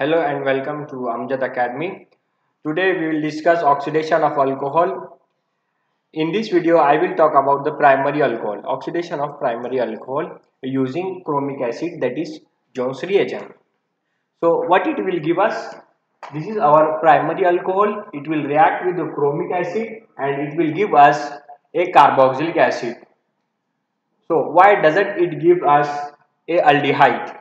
Hello and welcome to Amjad Academy. Today we will discuss oxidation of alcohol. In this video I will talk about the primary alcohol, oxidation of primary alcohol using chromic acid, that is Jones reagent. So what it will give us? This is our primary alcohol. It will react with the chromic acid and it will give us a carboxylic acid. So why doesn't it give us a aldehyde?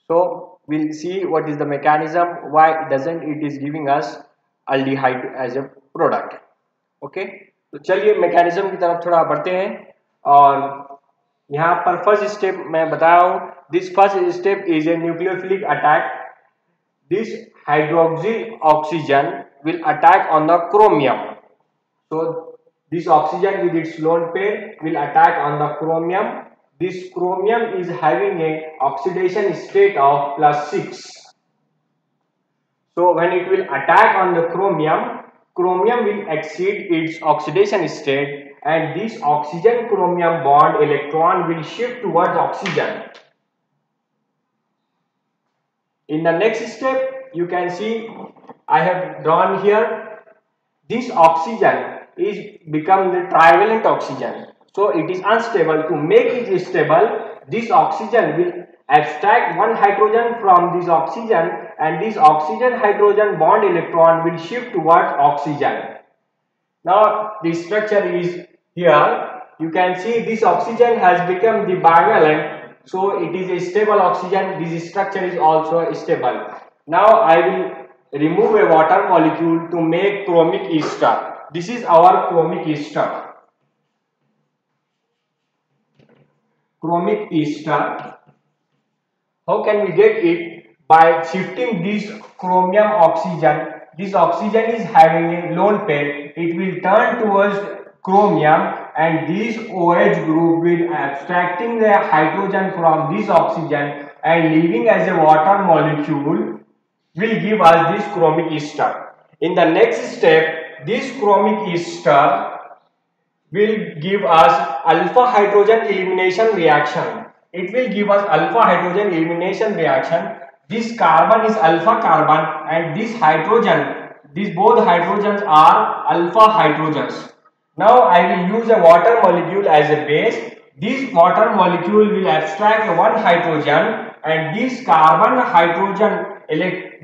So we'll see what is the mechanism, why doesn't it is giving us aldehyde as a product. Okay, तो चलिए mechanism की तरफ थोड़ा बढ़ते हैं। और यहाँ पर फर्स्ट स्टेप मैं बताया हूँ, this first step is a nucleophilic attack. This hydroxyl oxygen will attack on the chromium. So this oxygen with its lone pair will attack on the chromium. This chromium is having a oxidation state of +6. So when it will attack on the chromium, chromium will exceed its oxidation state and this oxygen chromium bond electron will shift towards oxygen. In the next step, you can see I have drawn here, this oxygen is become the trivalent oxygen. So it is unstable. To make it stable, this oxygen will abstract one hydrogen from this oxygen and this oxygen hydrogen bond electron will shift towards oxygen. Now the structure is here. You can see this oxygen has become the bivalent. So it is a stable oxygen. This structure is also stable. Now I will remove a water molecule to make chromic ester. This is our chromic ester. Chromic ester. How can we get it? By shifting this chromium oxygen. This oxygen is having a lone pair. It will turn towards chromium and this OH group will abstracting the hydrogen from this oxygen and leaving as a water molecule will give us this chromic ester. In the next step, this chromic ester will give us alpha hydrogen elimination reaction. It will give us alpha hydrogen elimination reaction. This carbon is alpha carbon and this hydrogen, these both hydrogens are alpha hydrogens. Now I will use a water molecule as a base. This water molecule will abstract one hydrogen and this carbon hydrogen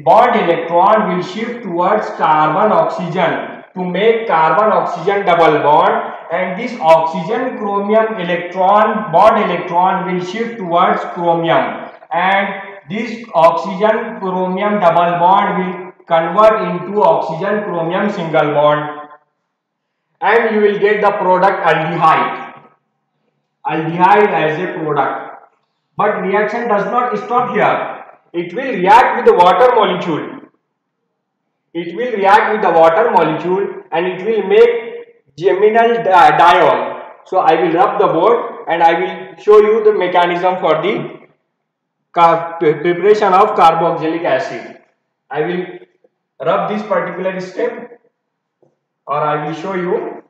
bond electron will shift towards carbon oxygen to make carbon oxygen double bond and this oxygen chromium electron bond electron will shift towards chromium and this oxygen chromium double bond will convert into oxygen chromium single bond and you will get the product aldehyde as a product. But reaction does not stop here. It will react with the water molecule. It will react with the water molecule and it will make geminal diol. So I will rub the board and I will show you the mechanism for the preparation of carboxylic acid. I will rub this particular step or I will show you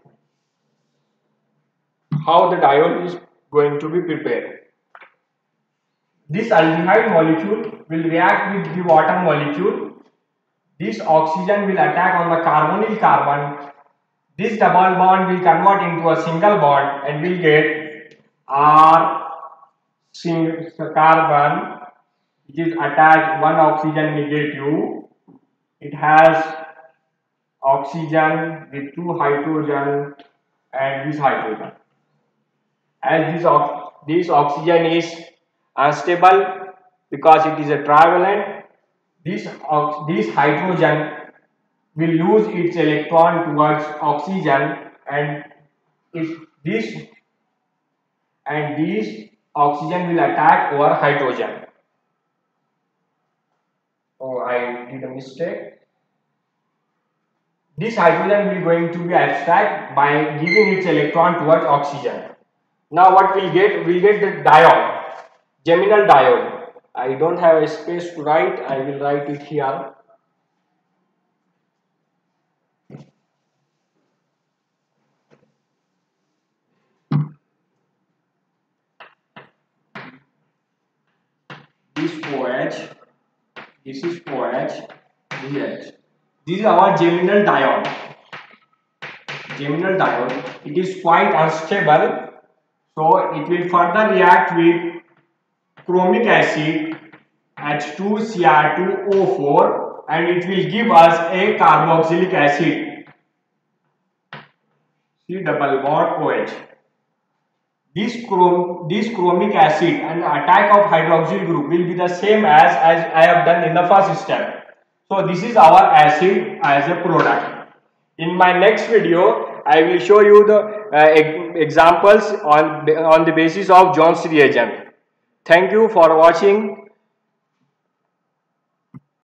how the diol is going to be prepared. This aldehyde molecule will react with the water molecule. This oxygen will attack on the carbonyl carbon. This double bond will convert into a single bond and will get R carbon, which is attached one oxygen negative. It has oxygen with two hydrogen and this hydrogen. As this oxygen is unstable because it is a trivalent, this hydrogen will lose its electron towards oxygen and this oxygen will attack over hydrogen. Oh, I did a mistake. This hydrogen will going to be abstract by giving its electron towards oxygen. Now what we'll get? We'll get the diol, geminal diol. I don't have a space to write. I will write it here. This OH This is OH, BH. This is our geminal diode. Geminal diode. It is quite unstable, so it will further react with chromic acid H2Cr2O4 and it will give us a carboxylic acid C double bond OH. This chromic acid and the attack of hydroxyl group will be the same as I have done in the first step. So this is our acid as a product. In my next video, I will show you the examples on the basis of Jones reagent. Thank you for watching.